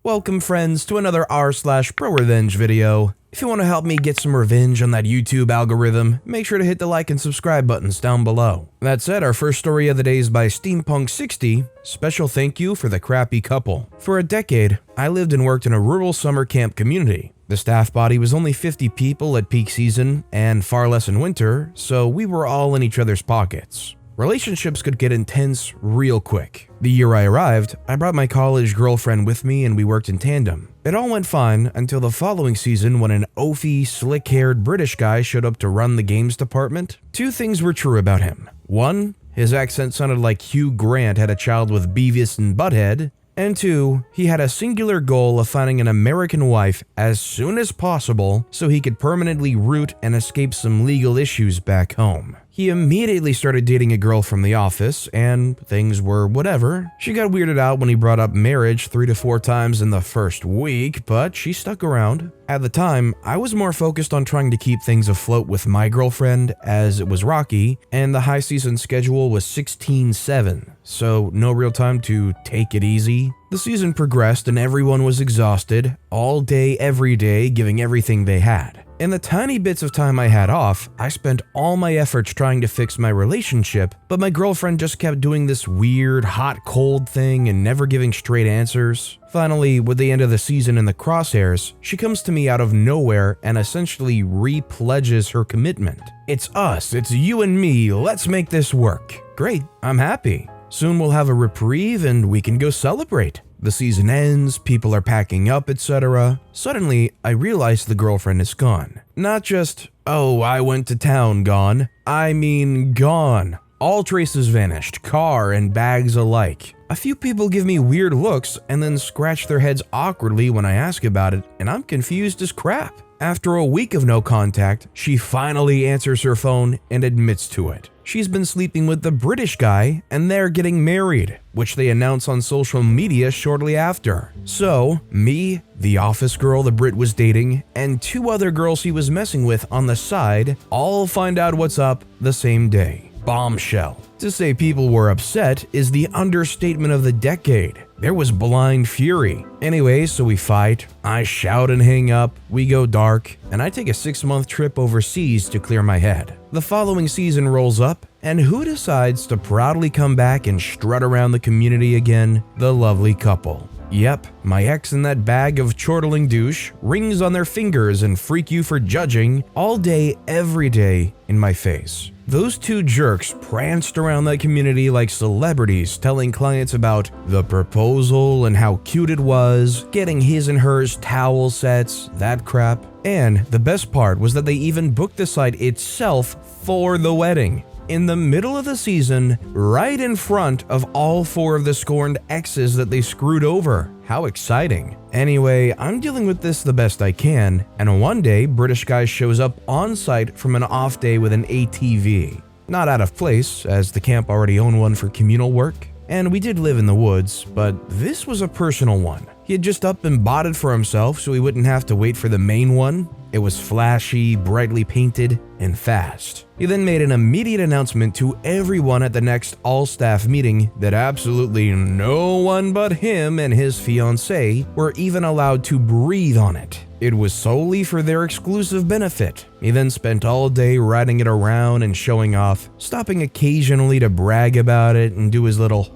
Welcome friends to another r/ProRevenge video. If you want to help me get some revenge on that YouTube algorithm, make sure to hit the like and subscribe buttons down below. That said, our first story of the day is by Steampunk60. Special thank you for the crappy couple. For a decade, I lived and worked in a rural summer camp community. The staff body was only 50 people at peak season and far less in winter, so we were all in each other's pockets. Relationships could get intense real quick. The year I arrived, I brought my college girlfriend with me and we worked in tandem. It all went fine until the following season when an oafy, slick-haired British guy showed up to run the games department. Two things were true about him. One, his accent sounded like Hugh Grant had a child with Beavis and Butthead. And two, he had a singular goal of finding an American wife as soon as possible so he could permanently root and escape some legal issues back home. He immediately started dating a girl from the office, and things were whatever. She got weirded out when he brought up marriage 3 to 4 times in the first week, but she stuck around. At the time, I was more focused on trying to keep things afloat with my girlfriend as it was rocky, and the high season schedule was 16/7, so no real time to take it easy. The season progressed and everyone was exhausted, all day, every day, giving everything they had. In the tiny bits of time I had off, I spent all my efforts trying to fix my relationship, but my girlfriend just kept doing this weird hot-cold thing and never giving straight answers. Finally, with the end of the season in the crosshairs, she comes to me out of nowhere and essentially re-pledges her commitment. "It's us, it's you and me, let's make this work." Great, I'm happy. Soon we'll have a reprieve and we can go celebrate. The season ends, people are packing up, etc. Suddenly, I realize the girlfriend is gone. Not just, "Oh, I went to town," gone. I mean gone. All traces vanished, car and bags alike. A few people give me weird looks and then scratch their heads awkwardly when I ask about it, and I'm confused as crap. After a week of no contact, she finally answers her phone and admits to it. She's been sleeping with the British guy and they're getting married, which they announce on social media shortly after. So, me, the office girl the Brit was dating, and 2 other girls he was messing with on the side all find out what's up the same day. Bombshell. To say people were upset is the understatement of the decade. There was blind fury. Anyway, so we fight, I shout and hang up, we go dark, and I take a 6-month trip overseas to clear my head. The following season rolls up, and who decides to proudly come back and strut around the community again? The lovely couple. Yep, my ex and that bag of chortling douche, rings on their fingers and freak you for judging, all day, every day, in my face. Those 2 jerks pranced around that community like celebrities, telling clients about the proposal and how cute it was, getting his and hers towel sets, that crap. And the best part was that they even booked the site itself for the wedding. In the middle of the season, right in front of all 4 of the scorned exes that they screwed over. How exciting. Anyway, I'm dealing with this the best I can, and one day, British guy shows up on site from an off day with an ATV. Not out of place, as the camp already owned one for communal work, and we did live in the woods, but this was a personal one. He had just up and bought it for himself so he wouldn't have to wait for the main one. It was flashy, brightly painted, and fast. He then made an immediate announcement to everyone at the next all-staff meeting that absolutely no one but him and his fiancée were even allowed to breathe on it. It was solely for their exclusive benefit. He then spent all day riding it around and showing off, stopping occasionally to brag about it and do his little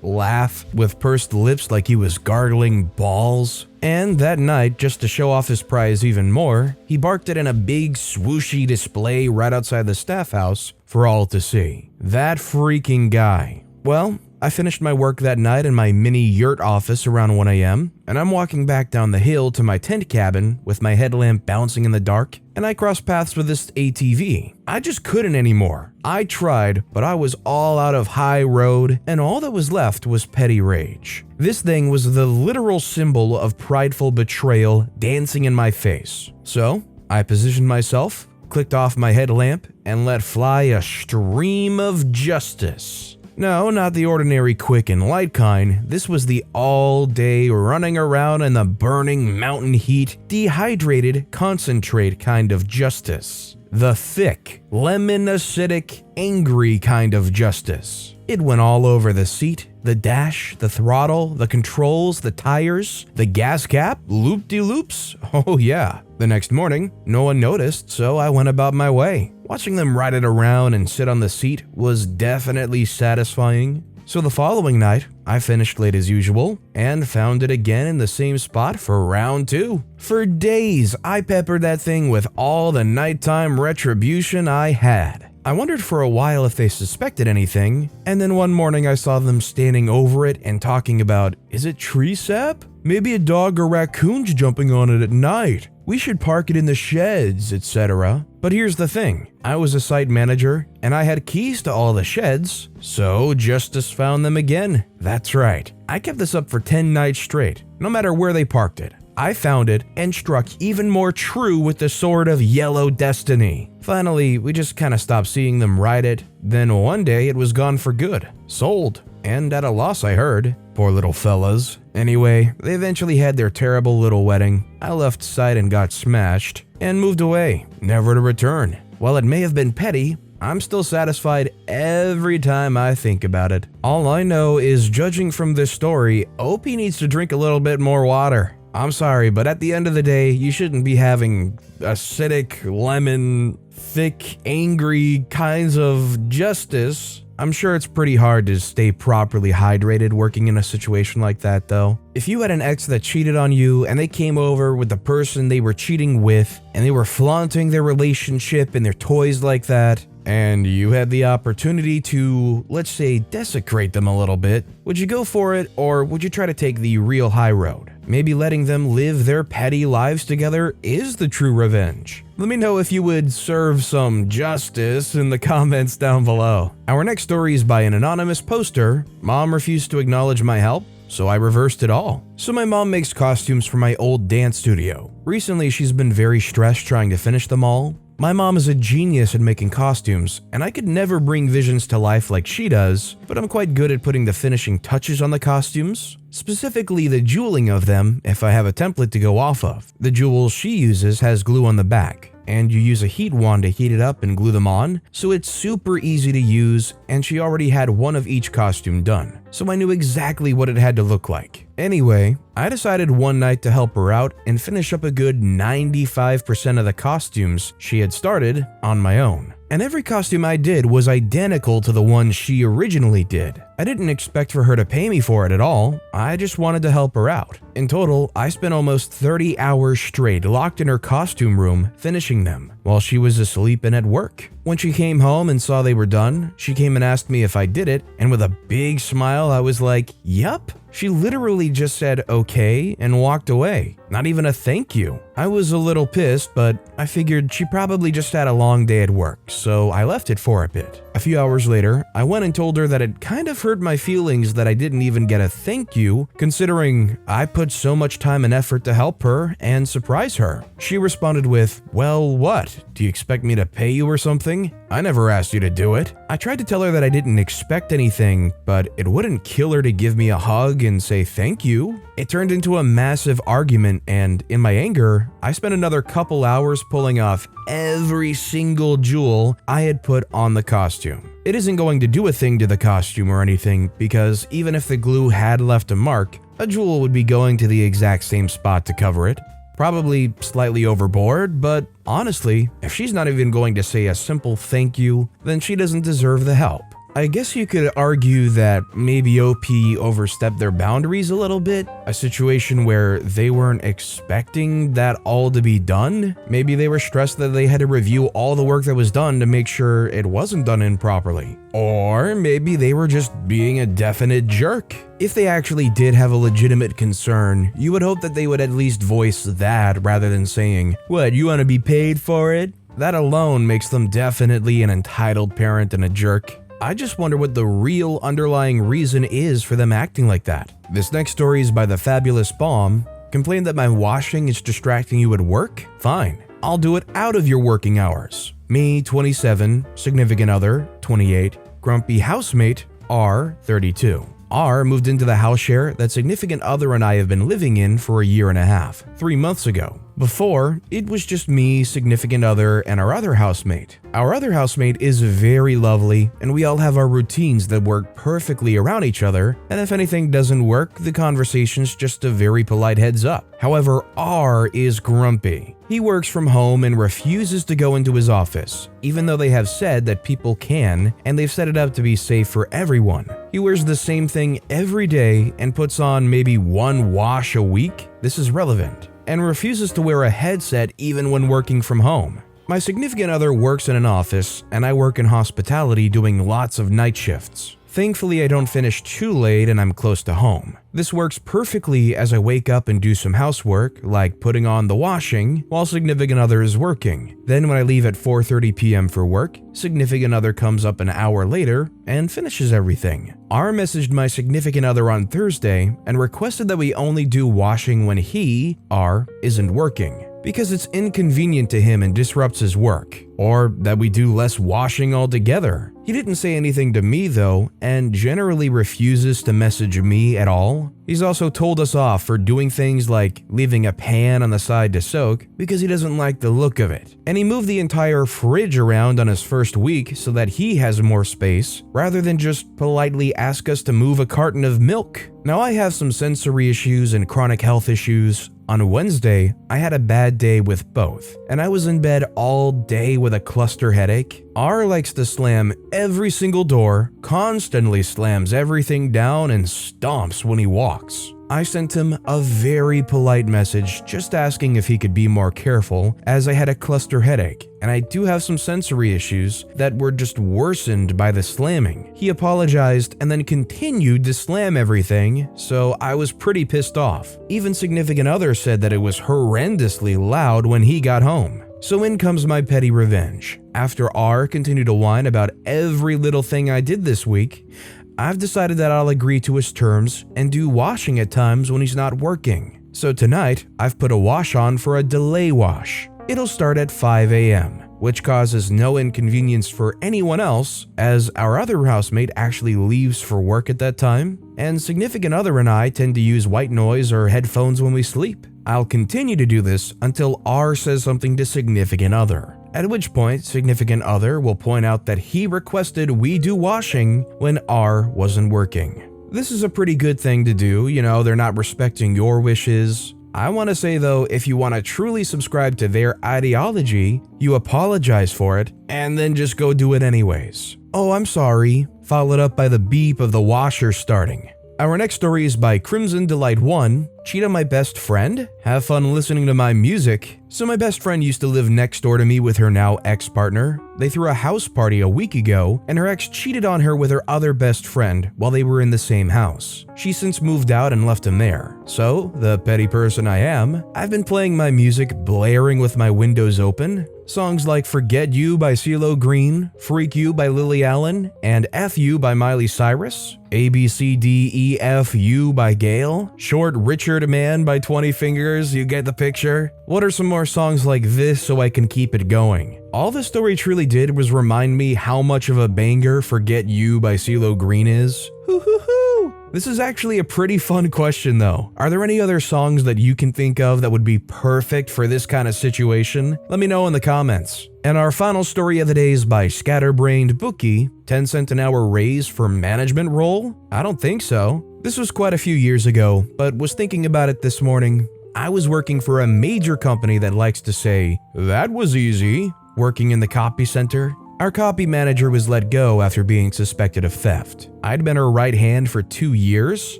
laugh with pursed lips like he was gargling balls. And that night, just to show off his prize even more, he barked it in a big swooshy display right outside the staff house for all to see. That freaking guy. Well, I finished my work that night in my mini yurt office around 1 a.m., and I'm walking back down the hill to my tent cabin with my headlamp bouncing in the dark, and I cross paths with this ATV. I just couldn't anymore. I tried, but I was all out of high road, and all that was left was petty rage. This thing was the literal symbol of prideful betrayal dancing in my face. So, I positioned myself, clicked off my headlamp, and let fly a stream of justice. No, not the ordinary quick and light kind. This was the all-day running around in the burning mountain heat, dehydrated concentrate kind of justice. The thick, lemon acidic, angry kind of justice. It went all over the seat, the dash, the throttle, the controls, the tires, the gas cap, loop-de-loops. Oh yeah. The next morning, no one noticed, so I went about my way. Watching them ride it around and sit on the seat was definitely satisfying. So the following night, I finished late as usual and found it again in the same spot for round 2. For days, I peppered that thing with all the nighttime retribution I had. I wondered for a while if they suspected anything, and then one morning I saw them standing over it and talking about, is it tree sap? Maybe a dog or raccoon's jumping on it at night. We should park it in the sheds, etc. But here's the thing, I was a site manager and I had keys to all the sheds, so justice found them again. That's right, I kept this up for 10 nights straight, no matter where they parked it. I found it and struck even more true with the sword of yellow destiny. Finally, we just kinda stopped seeing them ride it, then one day it was gone for good, sold, and at a loss I heard. Poor little fellas. Anyway, they eventually had their terrible little wedding. I left site and got smashed, and moved away, never to return. While it may have been petty, I'm still satisfied every time I think about it. All I know is, judging from this story, OP needs to drink a little bit more water. I'm sorry, but at the end of the day, you shouldn't be having acidic, lemon, thick, angry kinds of justice. I'm sure it's pretty hard to stay properly hydrated working in a situation like that though. If you had an ex that cheated on you and they came over with the person they were cheating with and they were flaunting their relationship and their toys like that, and you had the opportunity to, let's say, desecrate them a little bit, would you go for it, or would you try to take the real high road? Maybe letting them live their petty lives together is the true revenge. Let me know if you would serve some justice in the comments down below. Our next story is by an anonymous poster. Mom refused to acknowledge my help, so I reversed it all. So my mom makes costumes for my old dance studio. Recently, she's been very stressed trying to finish them all. My mom is a genius at making costumes, and I could never bring visions to life like she does, but I'm quite good at putting the finishing touches on the costumes, specifically the jeweling of them if I have a template to go off of. The jewel she uses has glue on the back, and you use a heat wand to heat it up and glue them on, so it's super easy to use, and she already had one of each costume done, so I knew exactly what it had to look like. Anyway, I decided one night to help her out and finish up a good 95% of the costumes she had started on my own. And every costume I did was identical to the one she originally did. I didn't expect for her to pay me for it at all, I just wanted to help her out. In total, I spent almost 30 hours straight locked in her costume room finishing them, while she was asleep and at work. When she came home and saw they were done, she came and asked me if I did it, and with a big smile I was like, yup. She literally just said okay and walked away. Not even a thank you. I was a little pissed, but I figured she probably just had a long day at work, so I left it for a bit. A few hours later, I went and told her that it kind of hurt my feelings that I didn't even get a thank you, considering I put so much time and effort to help her and surprise her. She responded with, well, what? Do you expect me to pay you or something? I never asked you to do it. I tried to tell her that I didn't expect anything, but it wouldn't kill her to give me a hug and say thank you. It turned into a massive argument, and in my anger, I spent another couple hours pulling off every single jewel I had put on the costume. It isn't going to do a thing to the costume or anything, because even if the glue had left a mark, a jewel would be going to the exact same spot to cover it. Probably slightly overboard, but honestly, if she's not even going to say a simple thank you, then she doesn't deserve the help. I guess you could argue that maybe OP overstepped their boundaries a little bit, a situation where they weren't expecting that all to be done. Maybe they were stressed that they had to review all the work that was done to make sure it wasn't done improperly. Or maybe they were just being a definite jerk. If they actually did have a legitimate concern, you would hope that they would at least voice that rather than saying, "What, you want to be paid for it?" That alone makes them definitely an entitled parent and a jerk. I just wonder what the real underlying reason is for them acting like that. This next story is by the Fabulous Bomb. Complain that my washing is distracting you at work? Fine, I'll do it out of your working hours. Me, 27, significant other, 28, grumpy housemate, R, 32. R moved into the house share that significant other and I have been living in for a year and a half, 3 months ago. Before, it was just me, significant other, and our other housemate. Our other housemate is very lovely, and we all have our routines that work perfectly around each other, and if anything doesn't work, the conversation's just a very polite heads up. However, R is grumpy. He works from home and refuses to go into his office, even though they have said that people can, and they've set it up to be safe for everyone. He wears the same thing every day and puts on maybe one wash a week. This is relevant. And refuses to wear a headset even when working from home. My significant other works in an office, and I work in hospitality doing lots of night shifts. Thankfully, I don't finish too late and I'm close to home. This works perfectly as I wake up and do some housework, like putting on the washing, while significant other is working. Then when I leave at 4:30 p.m. for work, significant other comes up an hour later and finishes everything. R messaged my significant other on Thursday and requested that we only do washing when he, R, isn't working, because it's inconvenient to him and disrupts his work, or that we do less washing altogether. He didn't say anything to me though, and generally refuses to message me at all. He's also told us off for doing things like leaving a pan on the side to soak because he doesn't like the look of it. And he moved the entire fridge around on his first week so that he has more space, rather than just politely ask us to move a carton of milk. Now I have some sensory issues and chronic health issues. On Wednesday, I had a bad day with both, and I was in bed all day with a cluster headache. R likes to slam every single door, constantly slams everything down, and stomps when he walks. I sent him a very polite message just asking if he could be more careful, as I had a cluster headache, and I do have some sensory issues that were just worsened by the slamming. He apologized and then continued to slam everything, so I was pretty pissed off. Even significant other said that it was horrendously loud when he got home. So in comes my petty revenge. After R continued to whine about every little thing I did this week, I've decided that I'll agree to his terms and do washing at times when he's not working. So tonight, I've put a wash on for a delay wash. It'll start at 5 a.m., which causes no inconvenience for anyone else, as our other housemate actually leaves for work at that time, and significant other and I tend to use white noise or headphones when we sleep. I'll continue to do this until R says something to significant other, at which point significant other will point out that he requested we do washing when R wasn't working. This is a pretty good thing to do, they're not respecting your wishes. I want to say though, if you want to truly subscribe to their ideology, you apologize for it and then just go do it anyways. Oh, I'm sorry, followed up by the beep of the washer starting. Our next story is by Crimson Delight 1. Cheat on my best friend? Have fun listening to my music. So my best friend used to live next door to me with her now ex-partner. They threw a house party a week ago, and her ex cheated on her with her other best friend while they were in the same house. She's since moved out and left him there. So, the petty person I am, I've been playing my music blaring with my windows open. Songs like Forget You by CeeLo Green, Freak You by Lily Allen, and F You by Miley Cyrus, ABCDEFU by Gail, Short Richard Man by 20 Fingers, you get the picture? What are some more songs like this so I can keep it going? All the story truly did was remind me how much of a banger Forget You by CeeLo Green is. Hoo hoo hoo! This is actually a pretty fun question though. Are there any other songs that you can think of that would be perfect for this kind of situation? Let me know in the comments. And our final story of the day is by Scatterbrained Bookie. 10 cent an hour raise for management role? I don't think so. This was quite a few years ago, but was thinking about it this morning. I was working for a major company that likes to say, "That was easy," working in the copy center. Our copy manager was let go after being suspected of theft. I'd been her right hand for 2 years,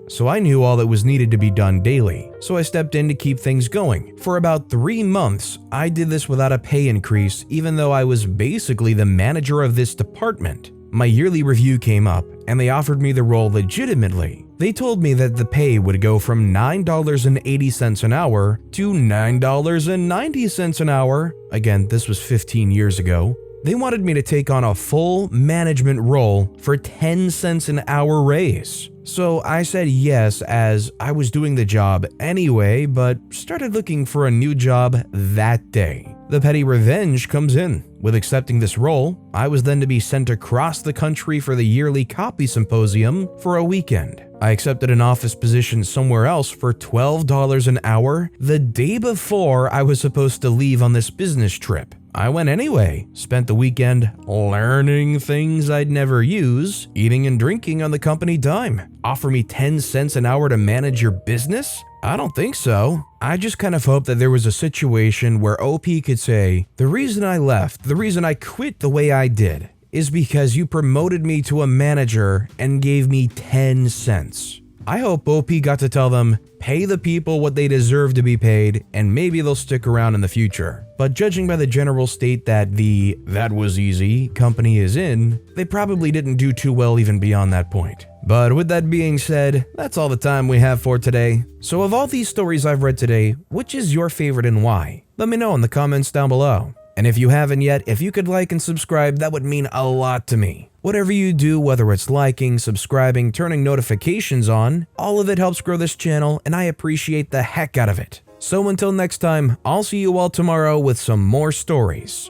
so I knew all that was needed to be done daily. So I stepped in to keep things going. For about 3 months, I did this without a pay increase, even though I was basically the manager of this department. My yearly review came up, and they offered me the role legitimately. They told me that the pay would go from $9.80 an hour to $9.90 an hour. Again, this was 15 years ago. They wanted me to take on a full management role for 10 cents an hour raise. So I said yes, as I was doing the job anyway, but started looking for a new job that day. The petty revenge comes in. With accepting this role, I was then to be sent across the country for the yearly copy symposium for a weekend. I accepted an office position somewhere else for $12 an hour the day before I was supposed to leave on this business trip. I went anyway, spent the weekend learning things I'd never use, eating and drinking on the company dime. Offer me 10 cents an hour to manage your business? I don't think so. I just kind of hope that there was a situation where OP could say, the reason I left, the reason I quit the way I did, is because you promoted me to a manager and gave me 10 cents. I hope OP got to tell them, pay the people what they deserve to be paid, and maybe they'll stick around in the future. But judging by the general state that the "that was easy" company is in, they probably didn't do too well even beyond that point. But with that being said, that's all the time we have for today. So of all these stories I've read today, which is your favorite and why? Let me know in the comments down below. And if you haven't yet, if you could like and subscribe, that would mean a lot to me. Whatever you do, whether it's liking, subscribing, turning notifications on, all of it helps grow this channel, and I appreciate the heck out of it. So until next time, I'll see you all tomorrow with some more stories.